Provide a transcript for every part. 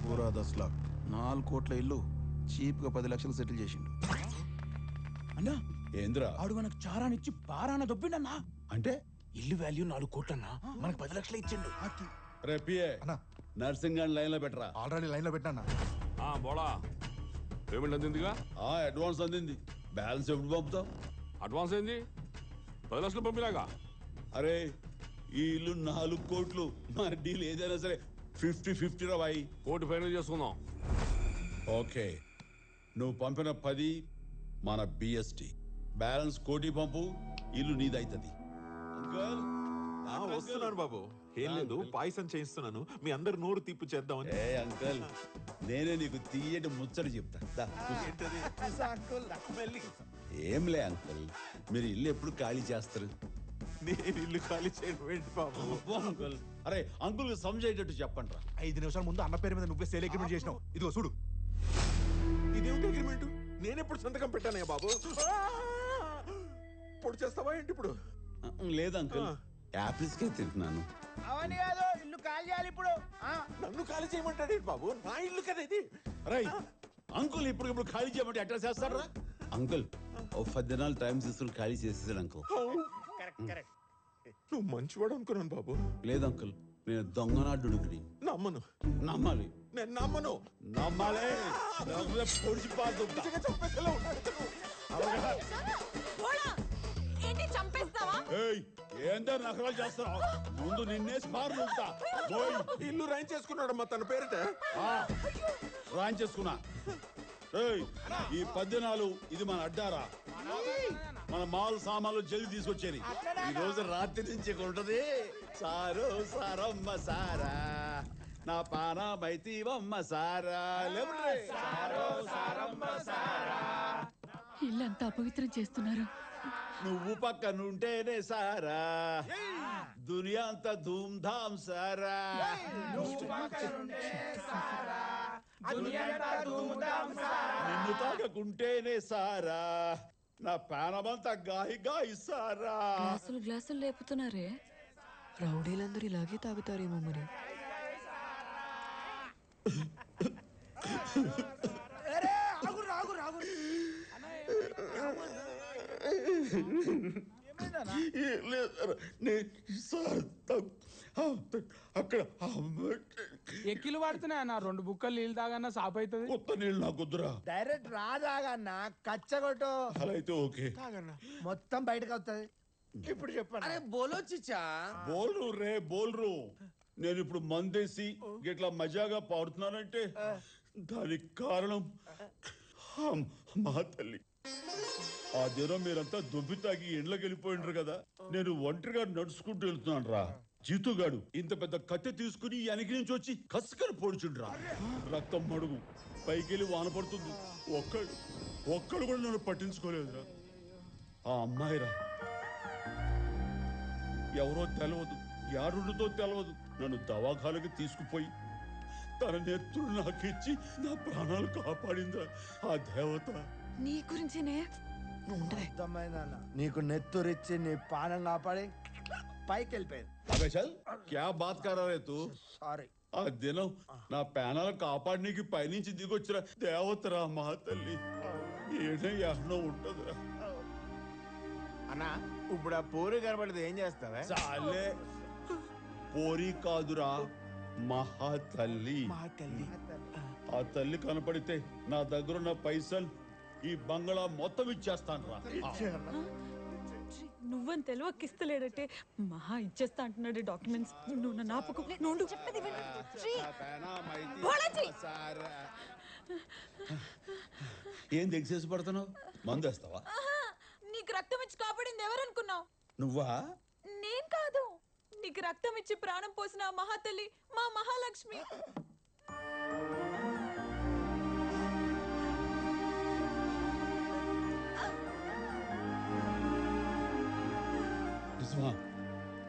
పూరా 10 लाख 4 కోట్ల ఇల్లు చీప్ గా 10 లక్షలు సెటిల్ చేసిండు. అన్నా ఏంద్రా ఆడు మనకు చారానిచ్చి బారాన దొబ్బిండన్నా. అంటే ఇల్లు వాల్యూ 4 కోట్లన్నా, మనకు 10 లక్షలు ఇచ్చిండు. రే పిఏ అన్నా నర్సింగ్ గాని లైన్ లో పెట్టరా. ఆల్రెడీ లైన్ లో పెట్టానా. బోడా పేమెంట్ అందిందిగా? అడ్వాన్స్ అందింది. బ్యాలెన్స్ ఎప్పుడు పంపుతావు? అడ్వాన్స్ ఏంది? 10 లక్షలు పంపినాగా. అరే ఈ ఇల్లు 4 కోట్లు. మన డీల్ ఏదైనా సరే 50-50 రా బాయ్. కోటి ఫైనల్ చేసుకుందాం. ఓకే నువ్వు పంపిన 10 మన బిఎస్టి, బ్యాలెన్స్ కోటి పంపు, ఇల్లు నీదైతుంది. అంకల్ వస్తున్నాను బాబు. ఏం లేదు, పాయసం చేయిస్తున్నాను, మీ అందరు నోరు తీపి చేద్దామని. ఏ అంకల్ నేనే నీకు తీయటి ముచ్చట చెప్తా. దా, కూర్చో. ఏంలే అంకల్, మీరు ఇల్లు ఎప్పుడు ఖాళీ చేస్తారు? నేను ఇల్లు ఖాళీ చేయడం ఏంటి బాబు? అంకుల్ అరే అంకుల్ సమజేటట్టు చెప్పండి రా. 5 నిమిషాల ముందు అన్న పేరు మీద నువ్వే సేల్ అగ్రిమెంట్ చేసినావు. ఇదిగో చూడు. ఇదేమిటి అగ్రిమెంట్? నేను ఎప్పుడు సంతకం పెట్టానే బాబు? ఇప్పుడు చేస్తావా ఏంటి ఇప్పుడు? లేదు అంకుల్, యాపిల్స్ కే తింటున్నాను. అవని కాదు, ఇల్లు ఖాళీ చేయాలి ఇప్పుడు. నన్ను ఖాళీ చేయమంటాడు బాబు? నా ఇల్లు కదా ఇది. రై అంకుల్ ఇప్పుడు ఖాళీ చేయమంటే ఎట్లా చేస్తాడు రా? అంకుల్ ఓ 10 దినాలు టైం తీసుకుని ఖాళీ చేసేసాడు అంకుల్. నువ్వు మంచివాడు అనుకున్నాను బాబు. లేదు అంకుల్, నేను దొంగనాడుడిని. నమ్మను. నమ్మాలి. నేను నమ్మను. నమ్మాలి. పొడిచి పాదు. చంపేసేలా ఉన్నాడు ఇతను. ఏంటి చంపేస్తావా? ఏందో నకరాలు చేస్తున్నావు? ముందు నిన్నేసి పారుతా. ఇల్లు రైన్ చేసుకున్నాడమ్మా తన పేరిట. రాన్ చేసుకున్నా. ఈ 10 దినాలు ఇది మన అడ్డారా. మన మాల్ సామాన్లు జల్ది తీసుకొచ్చేది. ఈ రోజు రాత్రి నుంచి ఉంటది. సారో సారమ్మ సారా నా పానమైతీవమ్మ సారా. ఇల్లంతా అపవిత్రం చేస్తున్నారు. నువ్వు పక్కనుంటేనే సారా, దునియా అంతా ధూమ్ ధామ్ సారా. నిన్ను తాకకుంటేనే సారా, నా పానమంతా గాయి గాయి సారా. గ్లాసులు లేపుతున్నారే. రౌడీలందరూ ఇలాగే తాగుతారేమో మరి. అక్కడ ఎక్కిలు పడుతున్నాయి అన్న. 2 బుక్కలు నీళ్ళు తాగన్నా సాప్ అవుతుంది. కొత్త నీళ్ళు నాకు వద్దురా. డైరెక్ట్ రాదాగన్నా కచ్చగొట్టు. అలా అయితే ఓకే. మొత్తం బయటకు వస్తుంది. ఇప్పుడు చెప్పండి. అరే బోలో చిచ్చా. బోల్రు రే బోల్రు. నేను ఇప్పుడు మందేసి ఇట్లా మజాగా పాడుతున్నానంటే దానికి కారణం మా తల్లి. ఆ దినం మీరంతా దుబ్బి తాగి ఇండ్లకి వెళ్ళిపోయిండ్రు కదా. నేను ఒంటరిగా నడుచుకుంటూ వెళ్తున్నాను రా. జీతుగాడు ఇంత పెద్ద కత్తె తీసుకుని వెనక నుంచి వచ్చి కసుకని పొడిచుండ్రా. రక్తం మడుగు పైకెళ్ళి వాన పడుతుంది. ఒక్కడు కూడా నన్ను పట్టించుకోలేదురా. ఆ అమ్మాయిరా, ఎవరో తెలవదు, యారుండుతో తెలవదు, నన్ను దవాఖానకి తీసుకుపోయి తన నెత్తుడు నాకిచ్చి నా ప్రాణాలు కాపాడిందిరా ఆ దేవత. నీ గురించేనే. నీకు నెత్తురిచ్చి నీ పానం కాపాడి పైకి వెళ్ళిపోయింది. అబే చల్ క్యా బాత్ కరా రే తూ. సారీ. ఆ దినం నా ప్రాణాలు కాపాడనీకి పైనుంచి దిగొచ్చిన దేవతరా మా తల్లి. ఏడో ఉంటదిరా. అన్నా ఇప్పుడు ఆ పూరి కనబడితే ఏం చేస్తావే? చాలే, పోరి కాదురా మహా తల్లి. ఆ తల్లి కనపడితే నా దగ్గరున్న పైసలు ఈ బంగ్లా మొత్తం ఇచ్చేస్తాను రా. నువ్వని తెలివకిస్తలేడటే మహా ఇచ్చేస్తా అంటున్నాడు డాక్యుమెంట్స్. నువ్వు నా నాపకు. నువ్వు చెప్పేది ఏం ఎక్సెస్ పడుతున్నావు? మందు వేస్తావా? నీకు రక్తం ఇచ్చి కాపాడింది ఎవరనుకున్నావు? నువ్వా? నేను కాదు. నీకు రక్తం ఇచ్చి ప్రాణం పోసిన మహాతల్లి మా మహాలక్ష్మి.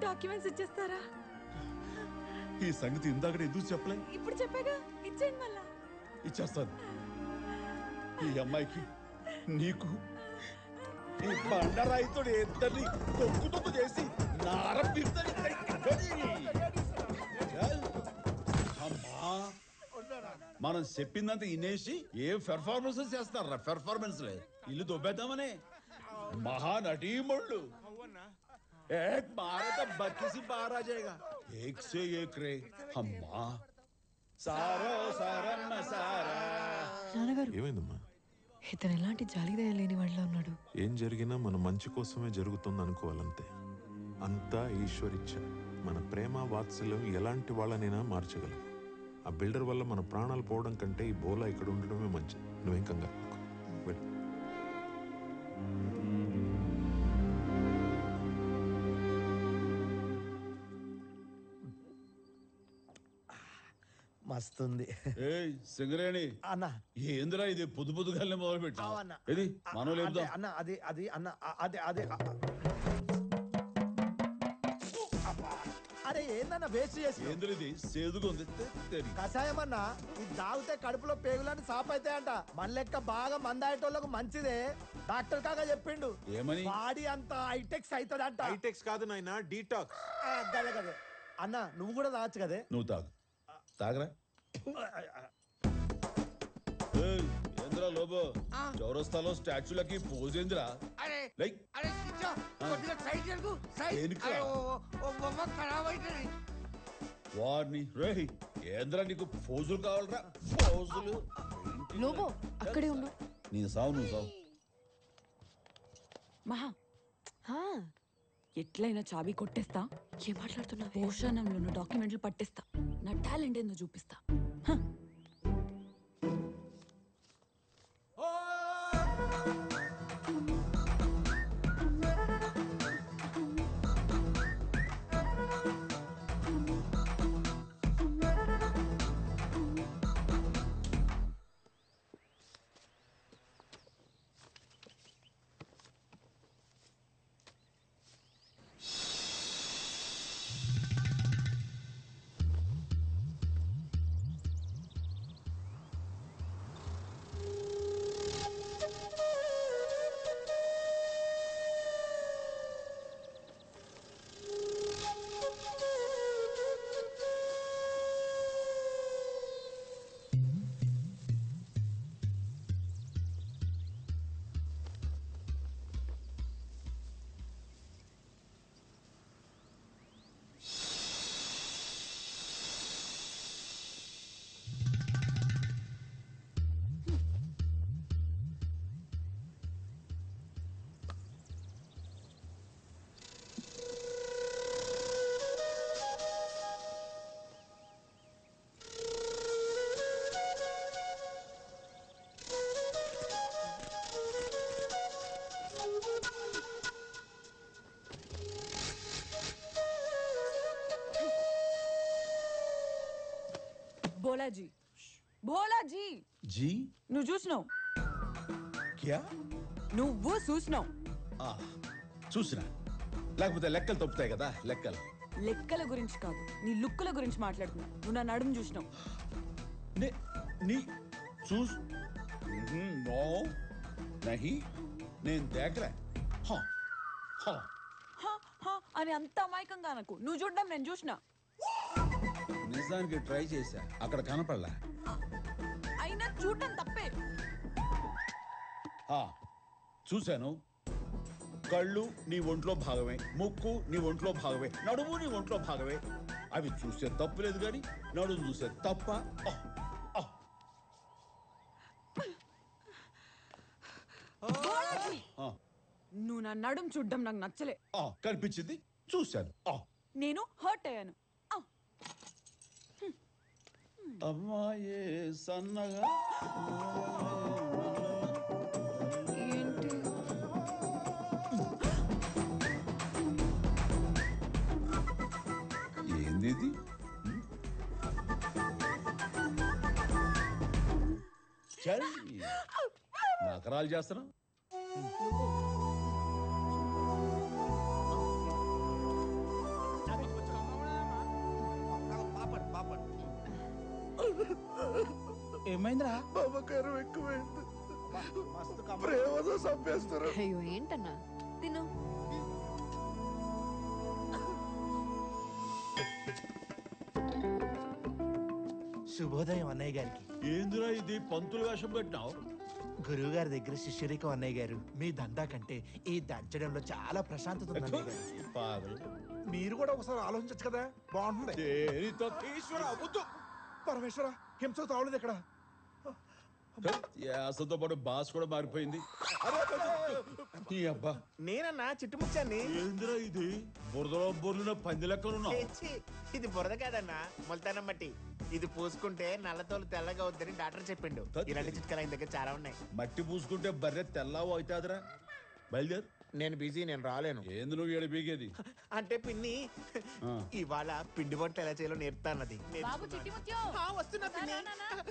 డాక్యుమెంట్స్ ఇచ్చేస్తారా? ఈ సంగతి ఇందాక ఎందుకు చెప్పలే? ఇప్పుడు చెప్పాగా, ఇచ్చేయండి మళ్ళా. ఇచ్చేస్తాను. ఈ అమ్మాయికి నీకు ఈ బండరాయితో ఇద్దరిని తొక్కు చేసి నార మనం చెప్పిందంతా వినేసి ఏ పెర్ఫార్మెన్స్ చేస్తారా పెర్ఫార్మెన్స్ లే ఇల్లు దొబ్బేద్దామనే మహానటీమణులు एक मारे तो बत्तीस बार आ जाएगा एक से एक रे अम्मा सारो सारन्न सारा నాన్నగారు ఏమైందమ్మా? ఇతను ఎలాంటి జాలిదయ లేని వాళ్ళ ఉన్నాడు. ఏం జరిగినా మన మంచి కోసమే జరుగుతుంది అనుకోవాలంతే. అంతా ఈశ్వరిచ్చ. మన ప్రేమ వాత్సల్యం ఎలాంటి వాళ్ళనైనా మార్చగలం. ఆ బిల్డర్ వల్ల మన ప్రాణాలు పోవడం కంటే ఈ బోలా ఇక్కడ ఉండడమే మంచిది. నువ్వేం కంగారు పడకు. వెళ్ళు. మస్తుంది ఏయ్ సింగరేణి అన్న ఏందిరా ఇది పొద్దు పొద్దుగానే మొదలు పెట్టా అన్న. ఇది మనం లేపుదాం అన్న అది అన్న అదే అరే ఏందన్న వేస్ట్ చేసి ఏంద్ర ఇది సేదుగా ఉంది కషాయం అన్న ఇది తాగితే కడుపులో పేగులని సాఫ్ అవుతాయంట మన లెక్క బాగా మందాయేటోళ్ళకు మంచిదే డాక్టర్ కాగా చెప్పిండు. ఏమని? బాడీ అంతా హైటెక్స్ అవుతుందంట. హైటెక్స్ కాదు నాయనా, డీటాక్స్. కదే అన్న నువ్వు కూడా తాగచ్చు కదే. నువ్వు తాగు తాగరా ఏంద్రా లోబో చౌరస్తాలో స్టాచ్యూలకి పోజ్ ఏందిరా లైక్ వారిని రేయ్ ఏంద్రా నీకు పోజులు కావాలరా పోజులు లోబో అక్కడే ఉండు. నీ సావు నువ్వు సావు మహా ఎట్లయినా చాబీ కొట్టేస్తా. ఏం మాట్లాడుతున్నావు? ఓషానంలో ఉన్న డాక్యుమెంట్లు పట్టేస్తా. నా టాలెంట్ ఏందో చూపిస్తా. భోలాజీ భోలాజీ జీ నువ్వు చూసినావు. క్యా నువ్వు చూసినావు. చూసినా లేకపోతే లెక్కలు తప్పుతాయి కదా లెక్కలు లెక్కల గురించి కాదు, నీ లుక్కుల గురించి మాట్లాడుతున్నా. నువ్వు నా నడుము చూసినావు. నీ చూస్ నో నహి నేను దేకలే అని అంత అమాయకంగా నాకు. నువ్వు చూడడం నేను చూసినా. నిజానికి ట్రై చేశా అక్కడ కనపడలా. అయినా చూడడం తప్పే. చూశాను. కళ్ళు నీ ఒంట్లో భాగమే, ముక్కు నీ ఒంట్లో భాగమే, నడుము నీ ఒంట్లో భాగమే. అవి చూస్తే తప్పు లేదు కానీ నడుము చూస్తే తప్ప. నువ్వు నా నడుము చూడడం నాకు నచ్చలే. కనిపించింది చూశాను. నేను హర్ట్ అయ్యాను. అమ్మాయే సన్నగా ఏంది ఇది? చల్ నకరాలు చేస్తున్నా. ఏమైందిరా? మమకారం ఎక్కువైంది. ప్రేమతో చంపేస్తారు. అయ్యో ఏంటన్నా తిను. శుభోదయం అన్నయ్య గారికి. ఏందిరా ఇది పంతులు వేషం పెట్టినావు? గురువు గారి దగ్గర శిష్యరికం అన్నయ్య గారు. మీ దందా కంటే ఈ దంచడంలో చాలా ప్రశాంతత ఉంది అన్నయ్య గారు. పాగలు. మీరు కూడా ఒకసారి ఆలోచించచ్చు కదా, బాగుంటుంది. దేనితో ఈశ్వర వద్దు. పరమేశ్వర హింసకు తావలేదు ఇక్కడ. యాసతో పాటు బాస్ కూడా మారిపోయింది. ఈ అబ్బా నేనన్నా చిట్టుముచ్చాన్ని. ఏందిరా ఇది? బురదలో బొర్లిన పంది లెక్కలున్నావు. ఛీ, ఇది బురద కాదన్నా, మొలతానం మట్టి. ఇది పూసుకుంటే నల్లతోలు తెల్లగా వద్దని డాక్టర్ చెప్పిండు. ఇలాంటి చిట్కాలు ఆయన దగ్గర చాలా ఉన్నాయి. మట్టి పూసుకుంటే బర్రె తెల్లావు అవుతాదిరా. బయలుదేరు. నేను బిజీ, నేను రాలేను. ఏంది నువ్వు ఏడు బీగేది? అంటే పిన్ని ఇవాళ పిండి వంటలు ఎలా చేయాలో నేర్పుతాన్నది. వస్తున్నా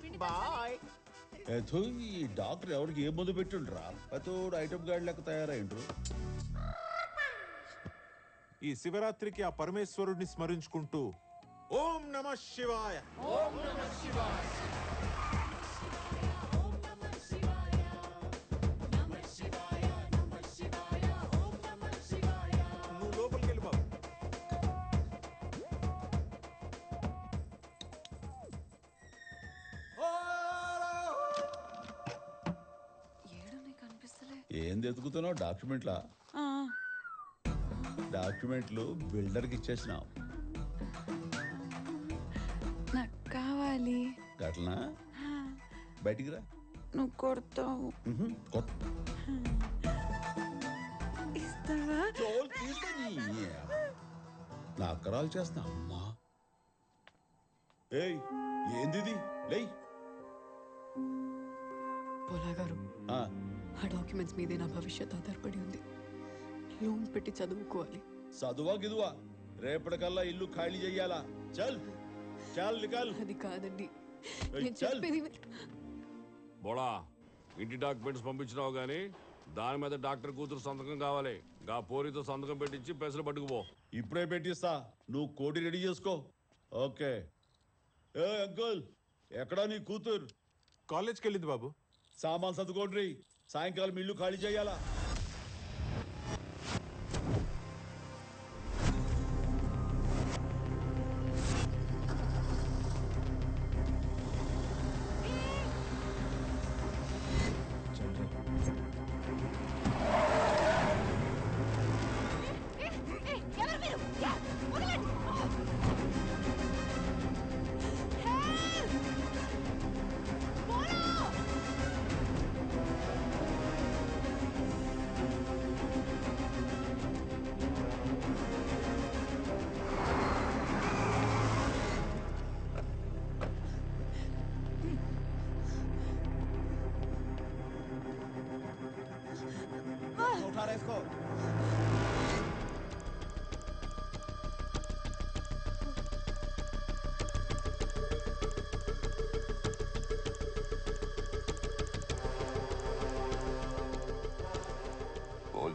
పిన్ని. బాయ్. ఏథో ఈ డాక్టర్ ఎవరికి ఏ మందు పెట్టిండ్రా? అతోడు ఐటమ్ గార్డ్ లెక్క తయారైండ్రు. ఈ శివరాత్రికి ఆ పరమేశ్వరుడిని స్మరించుకుంటూ ఓం నమః శివాయ, ఓం నమః శివాయ, నువ్వు లోపలికి వెళ్ళి బాబు. ఏంది ఎతుకుతున్నావు? డాక్యుమెంట్లా? డాక్యుమెంట్లు బిల్డర్కి ఇచ్చేసినావు. నాకు కావాలి. గట్లనా? బయటికి రా. నువ్వు కొడతావు. ఇస్తావా? నా అక్కరాలు చేస్తా అమ్మా. ఏయ్ ఏంది? లేయ్. పోలా గారు, ఆ డాక్యుమెంట్స్ మీదే నా భవిష్యత్ ఆధారపడి ఉంది. లోన్ పెట్టి చదువుకోవాలి. చదువా గిదువా? రేపటికల్లా ఇల్లు ఖాళీ చెయ్యాలా? చల్ చల్ నికల్. అది కాదండి, ఏయ్, నేను చల్. చెప్పేది బోళా, ఇంటి డాక్యుమెంట్స్ పంపించినావు గానీ దాని మీద డాక్టర్ కూతురు సంతకం కావాలి. గా పోరితో సంతకం పెట్టించి పెసలు పట్టుకుపో. ఇప్పుడే పెట్టిస్తా, నువ్వు కోటి రెడీ చేసుకో. ఓకే. ఏ అంకుల్, ఎక్కడా నీ కూతురు? కాలేజ్కి వెళ్ళింది బాబు. సామాన్ చదువుకోండి, సాయంకాలం ఇల్లు ఖాళీ చేయాలా?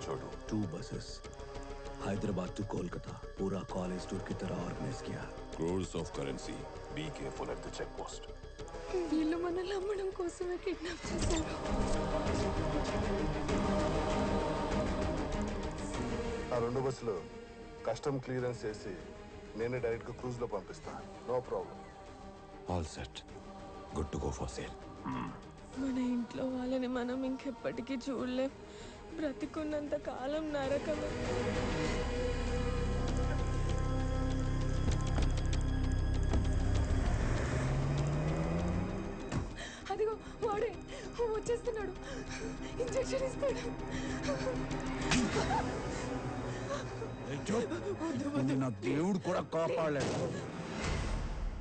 छोड़ो। 2 बसेस हैदराबाद टू कोलकाता, पूरा कॉलेज टूर की तरह ऑर्गेनाइज किया। Crores of currency. Be careful at the checkpost. వీళ్ళు మనల్ని అమ్మడం కోసమే కిడ్నాప్ చేశారు. ఆ 2 బస్సులు కస్టమ్ క్లియరెన్స్ చేసి నేనే డైరెక్ట్ గా క్రూజ్ లో పంపిస్తా. No problem. All set. Good to go for sale. మన ఇంట్లో వాళ్ళని మనం ఇంకెప్పటికీ చూడలేం. బ్రతికున్నంత కాలం నరకమే. అదిగో వాడే వచ్చేస్తున్నాడు. ఇంజెక్షన్ ఇస్తాడు. నా దేవుడు కూడా కాపాడలేడు.